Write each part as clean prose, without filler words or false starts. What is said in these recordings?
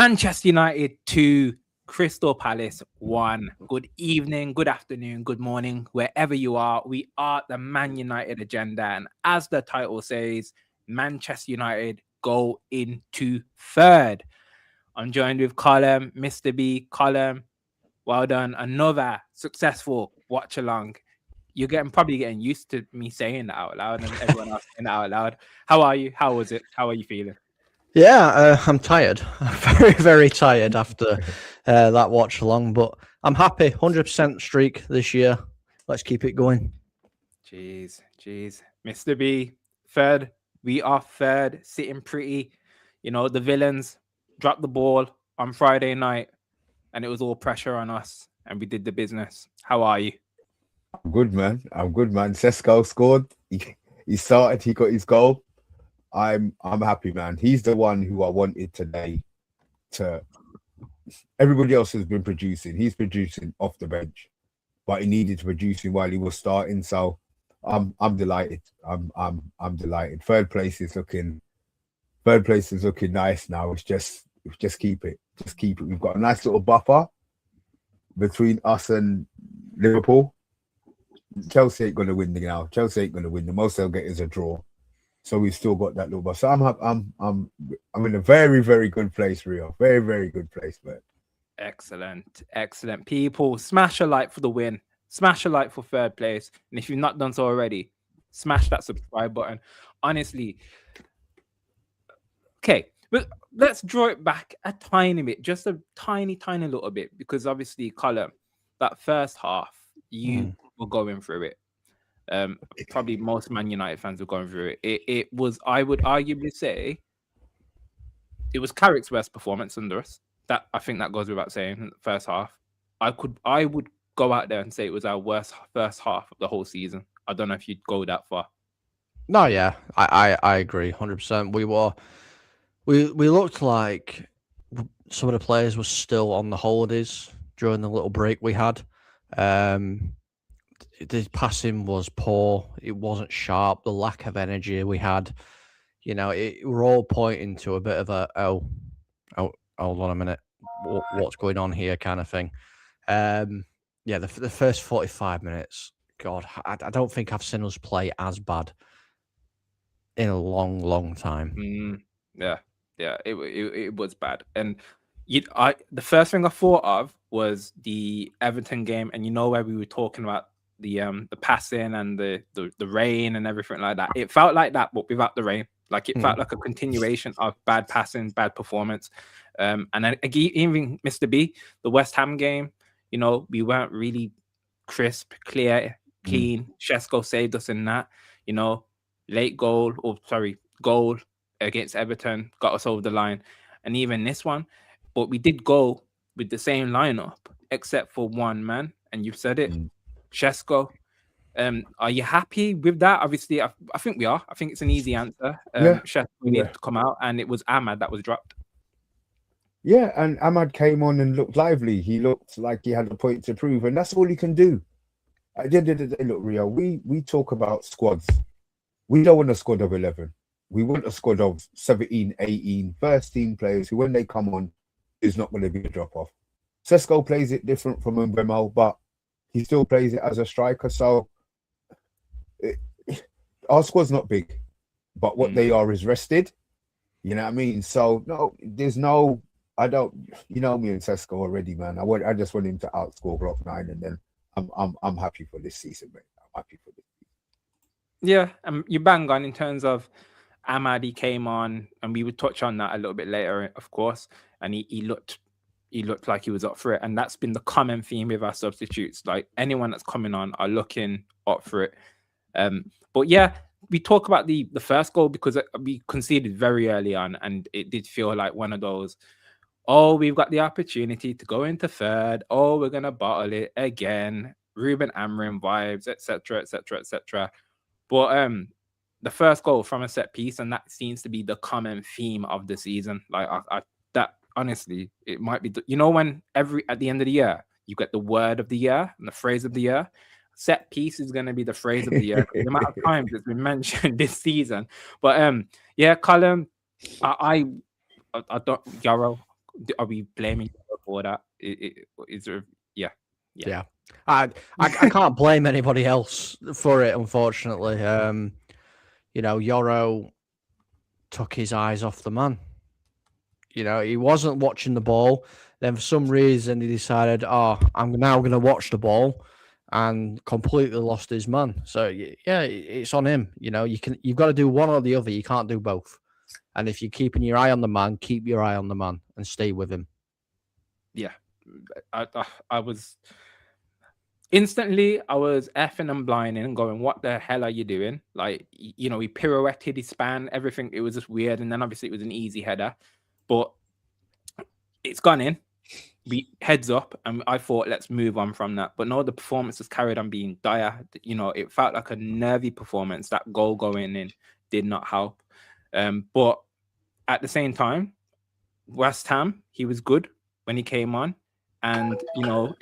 Manchester United 2, Crystal Palace 1. Good evening, good afternoon, good morning, wherever you are. We are the Man United agenda. And as the title says, Manchester United go into third. I'm joined with Colin, Mr. B. Colin, well done. Another successful watch along. You're probably getting used to me saying that out loud and everyone else saying that out loud. How are you? How was it? How are you feeling? Yeah, I'm tired. I'm very, very tired after that watch along, but I'm happy. 100% streak this year. Let's keep it going. Jeez. Mr. B, third. We are third, sitting pretty. You know, the villains dropped the ball on Friday night and it was all pressure on us and we did the business. How are you? I'm good, man. Sesko scored. He started. He got his goal. I'm happy, man. He's the one who I wanted today. Everybody else has been producing. He's producing off the bench, but he needed to produce while he was starting. So I'm delighted. I'm delighted. Third place is looking nice now. It's just keep it. Just keep it. We've got a nice little buffer between us and Liverpool. Chelsea ain't gonna win now. Chelsea ain't gonna win. The most they'll get is a draw. So we've still got that little buffer. So I'm in a very, very good place, Rio. Very, very good place, man. Excellent. People, smash a like for the win. Smash a like for third place. And if you've not done so already, smash that subscribe button. Honestly. Okay, but let's draw it back a tiny bit, just a tiny little bit, because obviously, Colin, that first half, you were going through it. Probably most Man United fans were going through it. It was, I would arguably say, it was Carrick's worst performance under us. That I think that goes without saying. In the first half, I would go out there and say it was our worst first half of the whole season. I don't know if you'd go that far. No, yeah, I agree 100%. We looked like some of the players were still on the holidays during the little break we had. The passing was poor. It wasn't sharp. The lack of energy we had, we're all pointing to a bit of a hold on a minute, what's going on here kind of thing. The first 45 minutes, God, I don't think I've seen us play as bad in a long time. Yeah, it was bad. And the first thing I thought of was the Everton game, and where we were talking about the passing and the rain and everything like that. It felt like that, but without the rain. Like it felt like a continuation of bad passing, bad performance. And then even Mr. B, the West Ham game, we weren't really crisp, clear, clean. Sesko saved us in that, late goal against Everton, got us over the line. And even this one, but we did go with the same lineup, except for one man, and you've said it. Sesko, are you happy with that? Obviously, I think we are. I think it's an easy answer. Sesko needed to come out, and it was Ahmad that was dropped. Yeah, and Ahmad came on and looked lively. He looked like he had a point to prove, and that's all he can do. At the end of the day, look, Rio, we talk about squads. We don't want a squad of 11. We want a squad of 17, 18, first team players who, when they come on, is not going to be a drop-off. Sesko plays it different from Mbemo, but he still plays it as a striker. So our squad's not big, but what they are is rested. You know what I mean? So I don't. Me and Sesko already, man. I just want him to outscore Block 9, and then I'm happy for this season, mate. I'm happy for this season. Yeah, you bang on in terms of Ahmad. He came on, and we would touch on that a little bit later, of course. And he looked like he was up for it, and that's been the common theme with our substitutes. Like anyone that's coming on are looking up for it. But yeah, we talk about the first goal because we conceded very early on, and it did feel like one of those. Oh, we've got the opportunity to go into third. Oh, we're gonna bottle it again. Ruben Amorim vibes, etc. But the first goal from a set piece, and that seems to be the common theme of the season. Like that honestly, it might be when at the end of the year you get the word of the year and the phrase of the year. Set piece is going to be the phrase of the year. The amount of times it's been mentioned this season. But yeah, Colin, I don't, Yarrow, are we blaming for that? Is there? Yeah. I can't blame anybody else for it, unfortunately. Yoro took his eyes off the man. He wasn't watching the ball. Then for some reason he decided, I'm now going to watch the ball, and completely lost his man. So yeah, it's on him. You've got to do one or the other. You can't do both. And if you're keeping your eye on the man, keep your eye on the man and stay with him. Yeah, I was instantly, I was effing and blinding and going, what the hell are you doing? Like, he pirouetted, he span, everything. It was just weird. And then obviously it was an easy header, but it's gone in. Heads up, and I thought, let's move on from that. But no, the performance has carried on being dire. It felt like a nervy performance. That goal going in did not help. But at the same time, West Ham, he was good when he came on. And,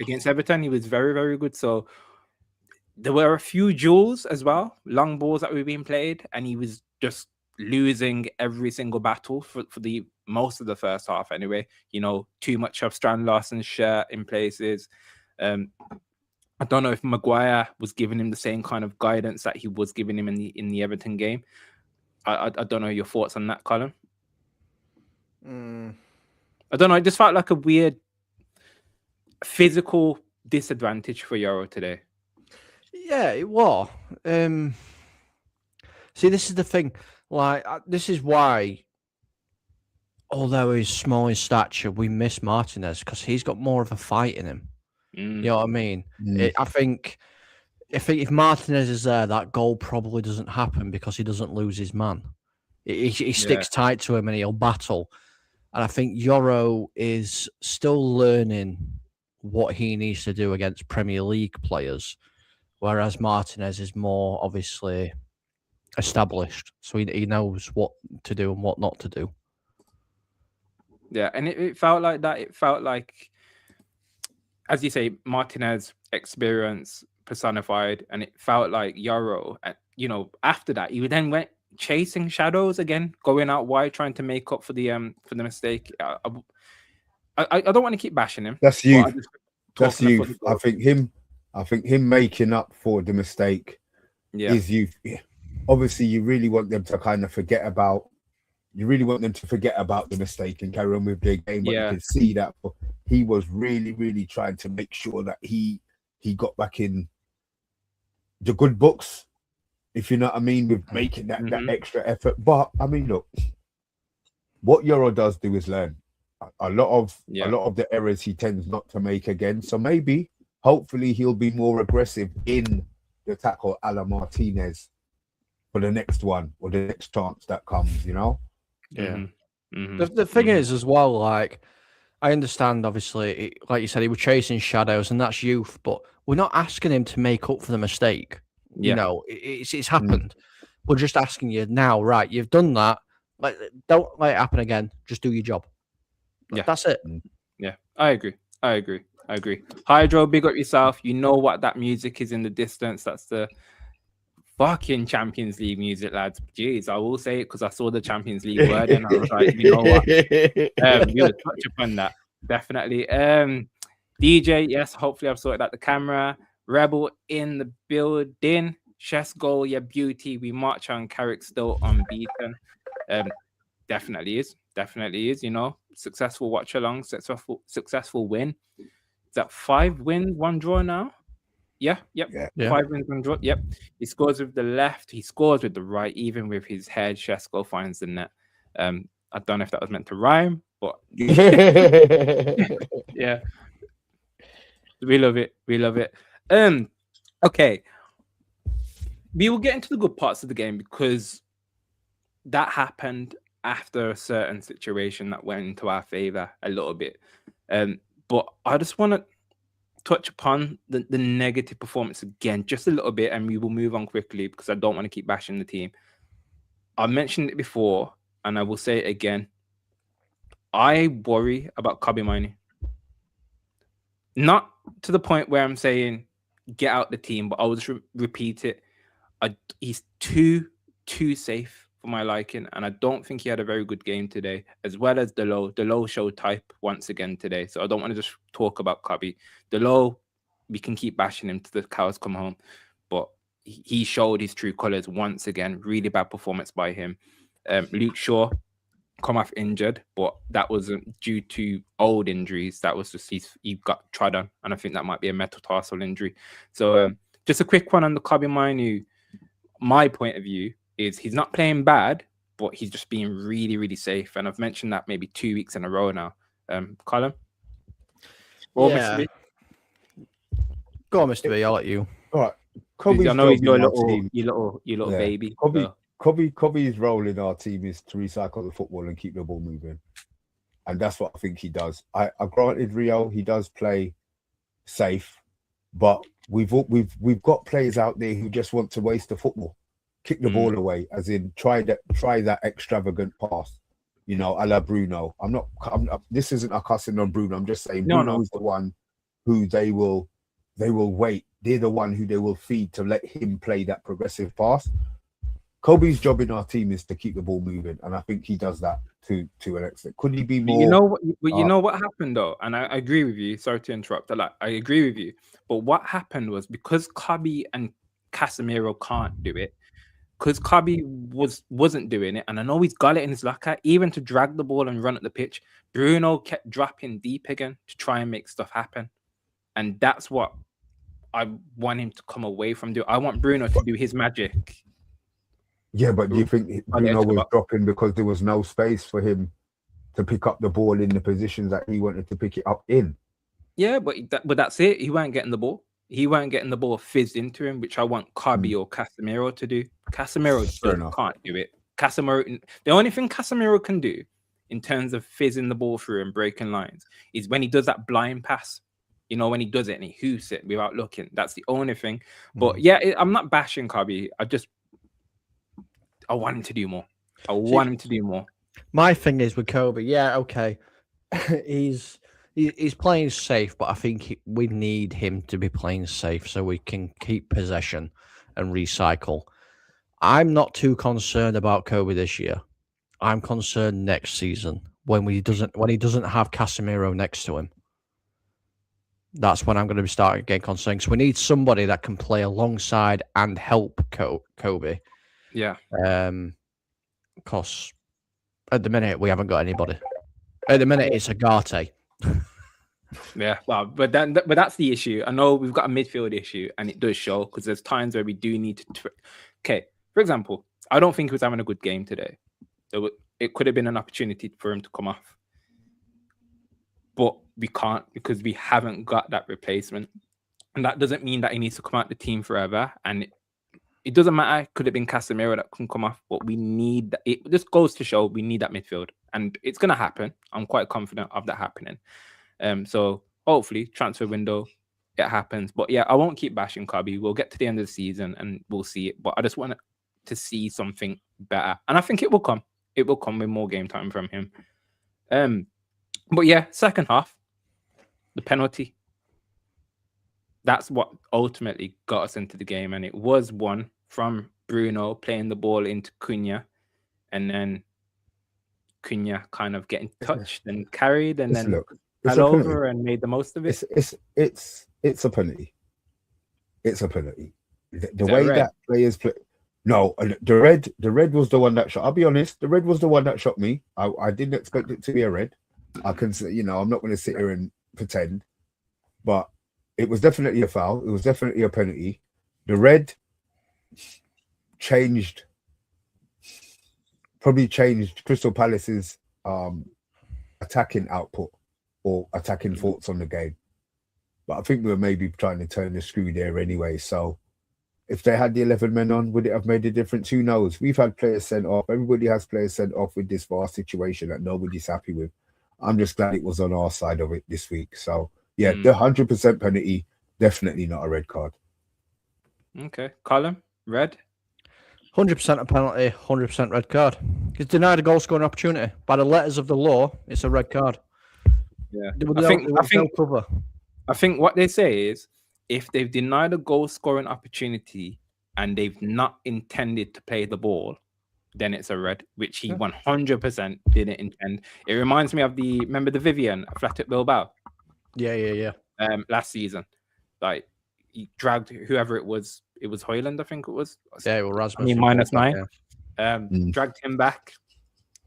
against Everton, he was very, very good. So there were a few duels as well, long balls that were being played, and he was just losing every single battle for the most of the first half anyway. Too much of Strand Larsen's shirt in places. I don't know if Maguire was giving him the same kind of guidance that he was giving him in the Everton game. I don't know your thoughts on that, Colin. I don't know. It just felt like a weird physical disadvantage for Euro today. Yeah, it was. See, this is the thing. This is why, although he's small in stature, we miss Martinez because he's got more of a fight in him. You know what I mean? I think if Martinez is there, that goal probably doesn't happen because he doesn't lose his man. He sticks tight to him and he'll battle. And I think Yoro is still learning what he needs to do against Premier League players, whereas Martinez is more obviously established, so he knows what to do and what not to do. Yeah, and it felt like that. It felt like, as you say, Martinez experience personified, and it felt like Yoro. After that, he then went chasing shadows again, going out wide, trying to make up for the mistake. I don't want to keep bashing him. That's youth. That's youth. I think him making up for the mistake is youth. Obviously, you really want them to kind of forget about. You really want them to forget about the mistake and carry on with their game. But you can see that he was really, really trying to make sure that he got back in the good books, if you know what I mean, with making that extra effort. But I mean, look, what Euro does do is learn. A lot of the errors he tends not to make again. So maybe, hopefully, he'll be more aggressive in the tackle a la Martinez for the next one or the next chance that comes, Yeah. The thing is as well, like, I understand, obviously, like you said, he was chasing shadows and that's youth, but we're not asking him to make up for the mistake. It's happened. We're just asking you now, right, you've done that, like, don't let it happen again, just do your job. That's it. Yeah, I agree. Hydro, big up yourself. You know what that music is in the distance. That's the fucking Champions League music, lads. Jeez, I will say it because I saw the Champions League word and I was like, you know what? We will touch upon that. Definitely. DJ, yes, hopefully I've sorted out the camera. Rebel in the building. Chess goal, yeah, beauty. We march on. Carrick still unbeaten. Definitely is. Successful watch along, successful win. Is that 5 wins, 1 draw now? Yeah. 5 wins, 1 draw. Yep. He scores with the left, he scores with the right, even with his head. Shesko finds the net. I don't know if that was meant to rhyme, but yeah. We love it. Okay. We will get into the good parts of the game because that happened after a certain situation that went into our favor a little bit. But I just want to touch upon the negative performance again, just a little bit, and we will move on quickly because I don't want to keep bashing the team. I mentioned it before, and I will say it again. I worry about Kobe Mainoo. Not to the point where I'm saying get out the team, but I'll just repeat it. He's too safe for my liking, and I don't think he had a very good game today, as well as Delo. Delo showed type once again today, so I don't want to just talk about Cobby. Delo, we can keep bashing him till the cows come home, but he showed his true colors once again. Really bad performance by him. Luke Shaw come off injured, but that wasn't due to old injuries. That was just he got trod on, and I think that might be a metatarsal injury. So just a quick one on the Cobby Mainoo. My point of view is he's not playing bad, but he's just being really, really safe. And I've mentioned that maybe 2 weeks in a row now. Colin? Or Yeah. Mr. B? Go on, Mr. B. I'll let you. All right. Cobby's I know he's job your in our team. little Yeah. baby. Cobby's role in our team is to recycle the football and keep the ball moving, and that's what I think he does. I granted Rio, he does play safe, but we've got players out there who just want to waste the football, kick the ball away, as in try that extravagant pass, a la Bruno. I'm not. This isn't a cussing on Bruno. I'm just saying Bruno's the one who they will wait. They're the one who they will feed to let him play that progressive pass. Kobe's job in our team is to keep the ball moving, and I think he does that to an extent. Could he be more? You know what happened though, and I agree with you. Sorry to interrupt. I agree with you, but what happened was because Cobby and Casemiro can't do it, because Cobby wasn't doing it, and I know he's got it in his locker, even to drag the ball and run at the pitch. Bruno kept dropping deep again to try and make stuff happen, and that's what I want him to come away from. I want Bruno to do his magic. Yeah, but do you think Bruno was dropping because there was no space for him to pick up the ball in the positions that he wanted to pick it up in? Yeah, but that's it. He weren't getting the ball. He weren't getting the ball fizzed into him, which I want Cobby or Casemiro to do. Casemiro can't do it. The only thing Casemiro can do in terms of fizzing the ball through and breaking lines is when he does that blind pass. When he does it and he hoops it without looking. That's the only thing. But yeah, I'm not bashing Cobby. I want him to do more. Want him to do more. My thing is with Kobe, yeah, okay. He's playing safe, but I think we need him to be playing safe so we can keep possession and recycle. I'm not too concerned about Kobe this year. I'm concerned next season when he doesn't have Casemiro next to him. That's when I'm going to be starting getting concerned. So we need somebody that can play alongside and help Kobe. Yeah. Because at the minute we haven't got anybody. At the minute it's Agate. Yeah, well, but that's the issue. I know we've got a midfield issue, and it does show because there's times where we do need to. Okay, for example, I don't think he was having a good game today. So it could have been an opportunity for him to come off, but we can't because we haven't got that replacement, and that doesn't mean that he needs to come out the team forever. And it doesn't matter. It could have been Casemiro that can come off, but we need that. It just goes to show we need that midfield, and it's going to happen. I'm quite confident of that happening. So hopefully transfer window, it happens. But yeah, I won't keep bashing Cobby. We'll get to the end of the season and we'll see it. But I just want to see something better, and I think it will come. It will come with more game time from him. But yeah, second half, the penalty. That's what ultimately got us into the game, and it was one from Bruno playing the ball into Cunha, and then Cunha kind of getting touched and carried, and then fell over and made the most of it. It's a penalty. It's a penalty. The way that players play. No, the red was the one that shot. I'll be honest, the red was the one that shot me. I didn't expect it to be a red. I can say, I'm not going to sit here and pretend, but it was definitely a foul. It was definitely a penalty. The red probably changed Crystal Palace's attacking output or attacking thoughts on the game. But I think we were maybe trying to turn the screw there anyway. So if they had the 11 men on, would it have made a difference? Who knows? We've had players sent off. Everybody has players sent off with this VAR situation that nobody's happy with. I'm just glad it was on our side of it this week. So yeah, the 100% penalty, definitely not a red card. Okay, Colin, red? 100% a penalty, 100% red card. He's denied a goal scoring opportunity. By the letters of the law, it's a red card. Yeah, I think what they say is if they've denied a goal scoring opportunity and they've not intended to play the ball, then it's a red, which he 100% didn't intend. It reminds me of remember the Vivian at Athletic Bilbao? Yeah. Last season, like he dragged whoever it was Hoyland, I think it was. Yeah, well, Rasmus. -9. Yeah. Dragged him back,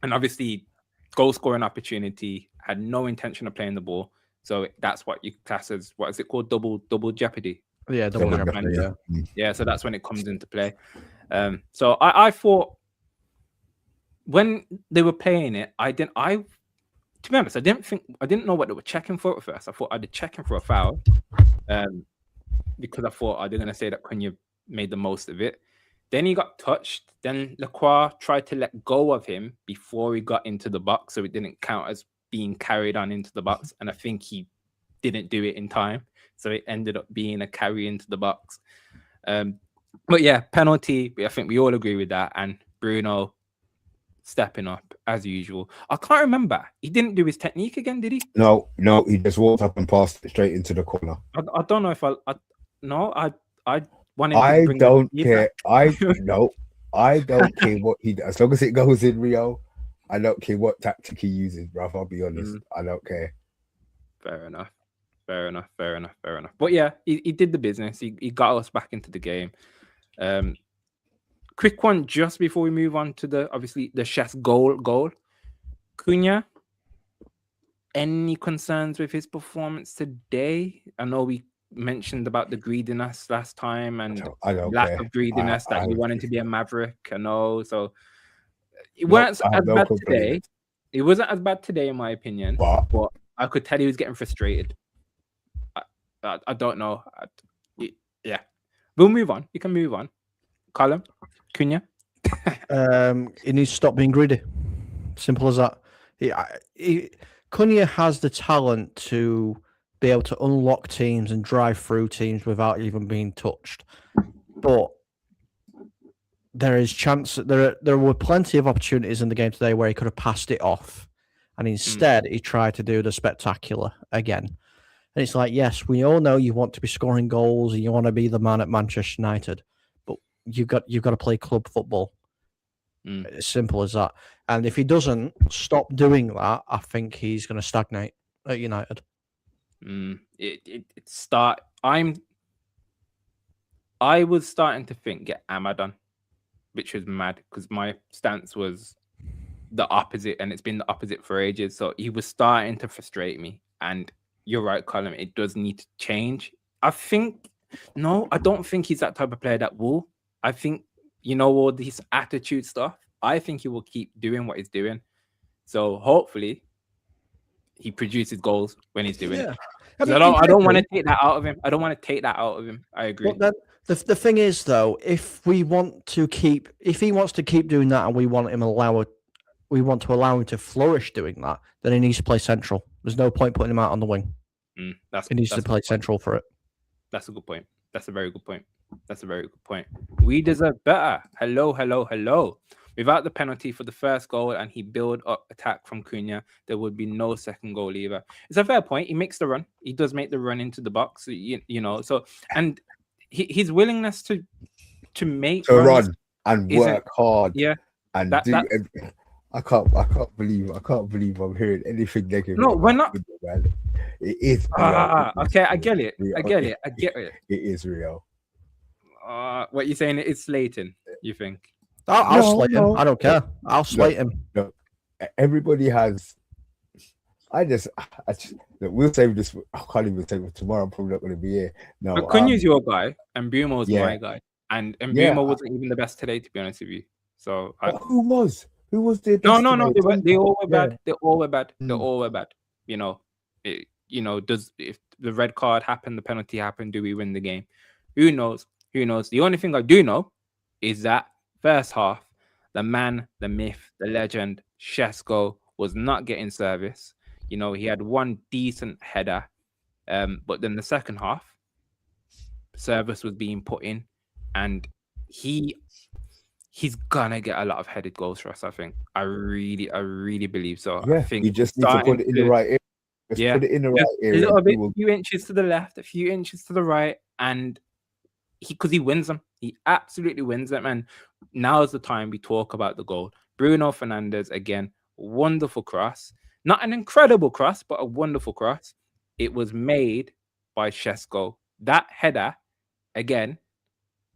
and obviously goal scoring opportunity, had no intention of playing the ball. So that's what you class as, what is it called? Double jeopardy. Yeah, double jeopardy. Yeah. So that's when it comes into play. So I thought when they were playing it, to be honest, I didn't know what they were checking for at first. I thought I'd be checking for a foul, because I thought, are they going to say that Cunha made the most of it? Then he got touched. Then Lacroix tried to let go of him before he got into the box, so it didn't count as being carried on into the box. And I think he didn't do it in time, so it ended up being a carry into the box. But yeah, penalty. I think we all agree with that. And Bruno stepping up as usual. I can't remember. He didn't do his technique again, did he? No, he just walked up and passed it straight into the corner. I don't know if I want him I to bring don't care. I don't care what he does. As long as it goes in, Rio, I don't care what tactic he uses, bruv. I'll be honest. I don't care. Fair enough. But yeah, he did the business. He got us back into the game. Quick one just before we move on to the chef's goal. Cunha, any concerns with his performance today? I know we mentioned about the greediness last time and I don't lack care. of greediness that he wanted to be a maverick. I know, so it wasn't as bad today. It wasn't as bad today, in my opinion. But I could tell he was getting frustrated. I don't know. Yeah, we'll move on. You can move on. Callum, Cunha. He needs to stop being greedy. Simple as that. Cunha has the talent to be able to unlock teams and drive through teams without even being touched. But there is chance that there were plenty of opportunities in the game today where he could have passed it off, and instead he tried to do the spectacular again. And it's like, yes, we all know you want to be scoring goals and you want to be the man at Manchester United, but you've got to play club football. As simple as that. And if he doesn't stop doing that, I think he's going to stagnate at United. I was starting to think get Ahmad on, which was mad because my stance was the opposite, and it's been the opposite for ages. So he was starting to frustrate me, and you're right, Colin. It does need to change. I don't think he's that type of player that will. I think, all this attitude stuff, I think he will keep doing what he's doing. So hopefully he produces goals when he's doing it. I don't want to take that out of him. I agree. But the thing is, though, if he wants to keep doing that, and we want to allow him to flourish doing that, then he needs to play central. There's no point putting him out on the wing. He needs to play central for it. That's a good point. That's a very good point. We deserve better. Hello. Without the penalty for the first goal and he build up attack from Cunha, there would be no second goal either. It's a fair point. He makes the run. He does make the run into the box. So and his willingness to make runs run and work hard. Yeah, and I can't believe I'm hearing anything negative. No, we're not. Man. It is. Okay, I get it. I get it. It is real. What you're saying? It's Slayton. You think? I'll slate him. I don't care. I'll slate him. No, everybody has. We'll save this. I can't even save it tomorrow. I'm probably not going to be here. No, but Cunha's your guy, and Bumo's my guy, and Bumo wasn't even the best today, to be honest with you. So who was? Who was the? No. They all were bad. They all were bad. Does if the red card happened, the penalty happened, do we win the game? Who knows? The only thing I do know is that first half, the man, the myth, the legend, Shesko was not getting service. He had one decent header, but then the second half, service was being put in, and he's gonna get a lot of headed goals for us. I think. I really believe so. Yeah, I think you just need to put it in the right area. Put it in the right area. A little bit, a few inches to the left, a few inches to the right, and because he wins them. He absolutely wins them. And now is the time we talk about the goal. Bruno Fernandes, again, wonderful cross. Not an incredible cross, but a wonderful cross. It was made by Shesko. That header, again,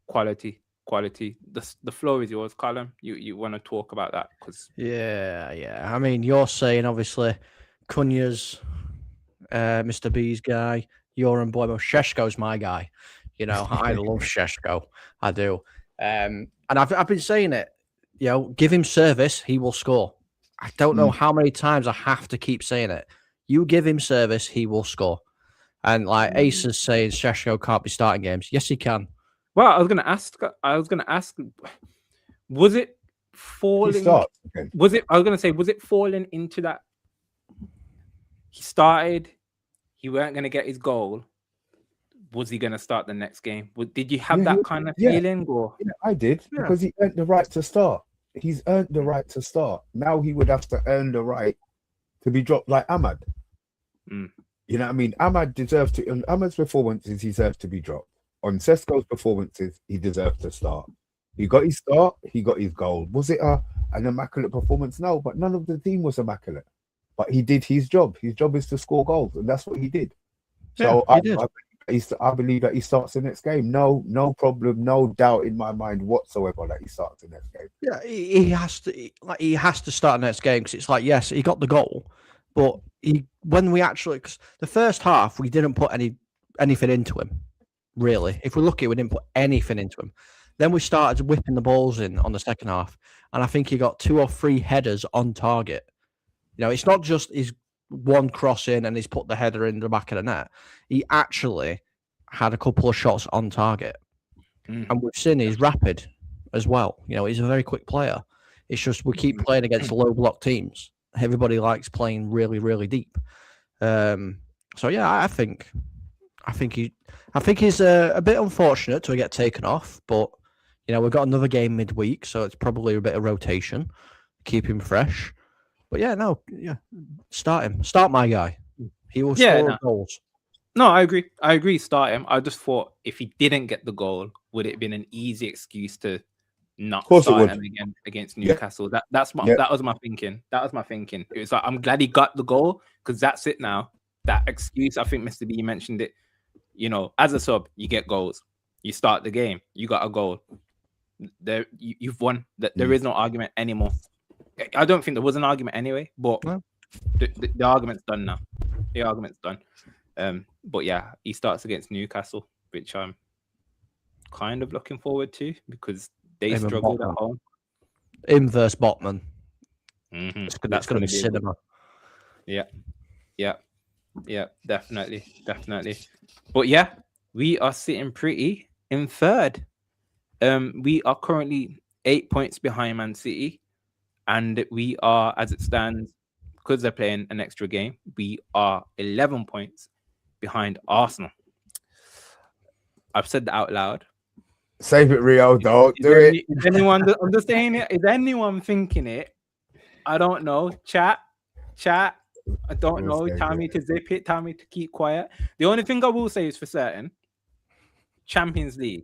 quality. The floor is yours, Callum. You want to talk about that? Because Yeah. I mean, you're saying obviously Cunha's Mr. B's guy, you're on boy, but Sheshko's my guy. You know, I love Sheshko. I do. And I've been saying it, you know, give him service, he will score. I don't know how many times I have to keep saying it. You give him service, he will score. And like Ace is saying, Sheshko can't be starting games. Yes, he can. well, I was gonna ask. Was it He falling? starts again. Was it? I was gonna say, was it falling into that? He started. He weren't gonna get his goal. Was he gonna start the next game? Did you have Yeah, that kind of yeah. feeling, or Yeah, I did Yeah. because he earned the right to start. He's earned the right to start. Now he would have to earn the right to be dropped like Ahmad. Mm. You know what I mean? Ahmad deserves to. On Ahmad's performances, he deserves to be dropped. On Sesko's performances, he deserves to start. He got his start. He got his goal. Was it an immaculate performance? No, but none of the team was immaculate. But he did his job. His job is to score goals, and that's what he did. So Yeah, he did. I believe that he starts the next game. No problem, no doubt in my mind whatsoever that he starts the next game. Yeah, he has to. He has to start the next game because it's like, yes, he got the goal, but when we actually, cause the first half we didn't put anything into him. Really, if we're lucky, we didn't put anything into him. Then we started whipping the balls in on the second half, and I think he got 2 or 3 headers on target. You know, it's not just his one cross in and he's put the header in the back of the net. He actually had a couple of shots on target. And we've seen he's rapid as well. You know, he's a very quick player. It's just we keep playing against low block teams. Everybody likes playing really, really deep. So yeah, I think he's a bit unfortunate to get taken off, but you know, we've got another game midweek, so it's probably a bit of rotation, keep him fresh. But start him. Start my guy. He will score goals. No, I agree. Start him. I just thought if he didn't get the goal, would it have been an easy excuse to not start him again against Newcastle? That was my thinking. It was like, I'm glad he got the goal because that's it now. That excuse, I think Mr. B mentioned it. You know, as a sub, you get goals. You start the game. You got a goal. You've won. There is no argument anymore. I don't think there was an argument anyway, but the argument's done now. The argument's done. But yeah, he starts against Newcastle, which I'm kind of looking forward to because they struggled at home. Him versus Botman. That's going to be cinema. Yeah, definitely. But yeah, we are sitting pretty in third. We are currently 8 points behind Man City. And we are, as it stands, because they're playing an extra game, we are 11 points behind Arsenal. I've said that out loud. Save it, Rio. Don't do it. Is anyone understanding it? Is anyone thinking it? I don't know. Chat. I don't know. Tell me to zip it. Tell me to keep quiet. The only thing I will say is for certain, Champions League.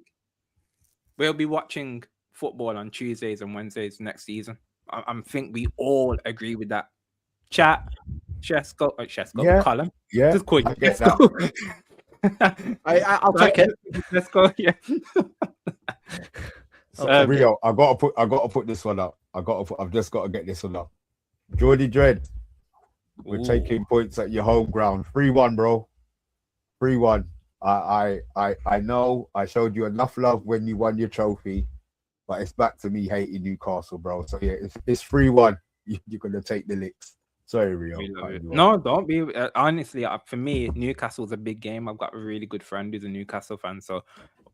We'll be watching football on Tuesdays and Wednesdays next season. I think we all agree with that. Chat, Shesko, Colin. Yeah, just call you Shesko. I'll take it. Shesko, yeah. Rio, I gotta put this one up. I've just got to get this one up. Geordie Dread, we're taking points at your home ground. 3-1, bro. 3-1. I know I showed you enough love when you won your trophy. But it's back to me hating Newcastle, bro. So yeah, it's 3-1. You're gonna take the licks. Sorry, Rio. No, don't be. Honestly, for me, Newcastle's a big game. I've got a really good friend who's a Newcastle fan, so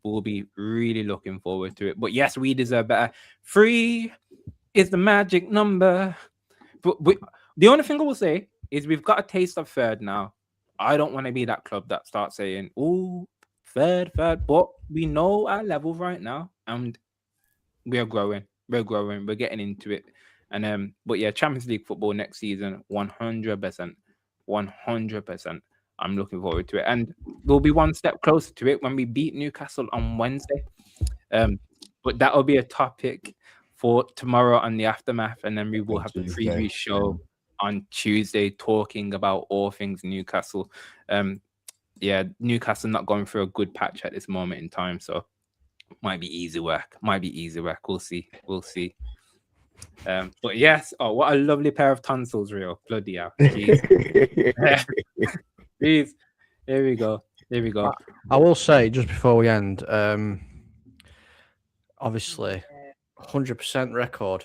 we'll be really looking forward to it. But yes, we deserve better. 3 is the magic number. But the only thing I will say is we've got a taste of third now. I don't want to be that club that starts saying, "Oh, third." But we know our level right now, and we're growing. We're getting into it. And but yeah, Champions League football next season, 100%. I'm looking forward to it. And we'll be one step closer to it when we beat Newcastle on Wednesday. But that will be a topic for tomorrow on the aftermath, and then we will On have the Tuesday, preview show on Tuesday, talking about all things Newcastle. Yeah, Newcastle not going through a good patch at this moment in time, so might be easy work. We'll see. But yes, what a lovely pair of tonsils, Rio. Bloody hell. Jeez. Jeez. There we go. I will say just before we end, obviously, 100% record.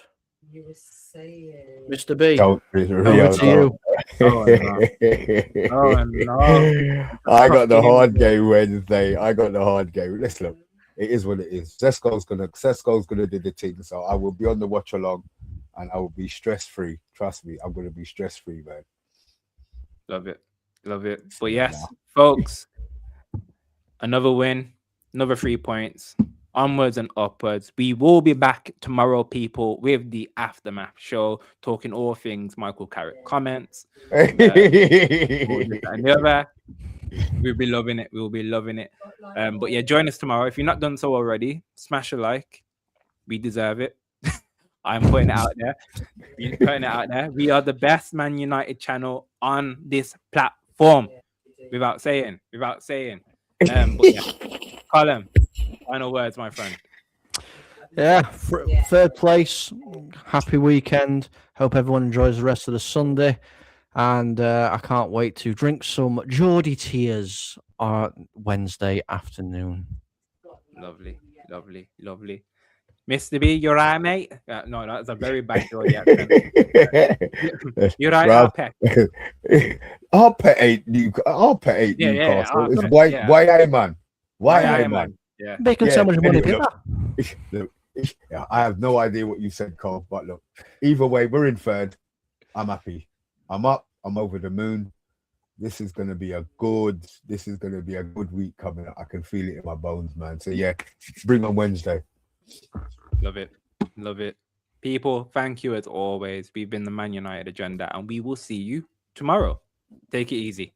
Mr. B, Don't, over to you. Oh no. I got the hard game Wednesday. Let's look. It is what it is. Sesko's gonna do the thing. So I will be on the watch along, and I will be stress free. Trust me, I'm gonna be stress free, man. Love it. But yes, folks, another win, another 3 points. Onwards and upwards. We will be back tomorrow, people, with the aftermath show, talking all things Michael Carrick comments. And the other. We'll be loving it. But yeah, join us tomorrow. If you're not done so already, smash a like. We deserve it. I'm putting it out there. We are the best Man United channel on this platform. Without saying. But yeah. Colin, final words, my friend. Yeah, third place. Happy weekend. Hope everyone enjoys the rest of the Sunday. And I can't wait to drink some Geordie tears on Wednesday afternoon. Lovely. Mr. B, you're right, mate? No, that's a very bad Geordie accent. You're right, Arpet. Arpet ain't Newcastle. It's why man. Why man? Yeah. Making so much money, people. Yeah, I have no idea what you said, Cole. But look, either way, we're in third. I'm happy. I'm up. I'm over the moon. This is gonna be a good week coming up. I can feel it in my bones, man. So yeah, bring on Wednesday. Love it. People, thank you as always. We've been the Man United Agenda, and we will see you tomorrow. Take it easy.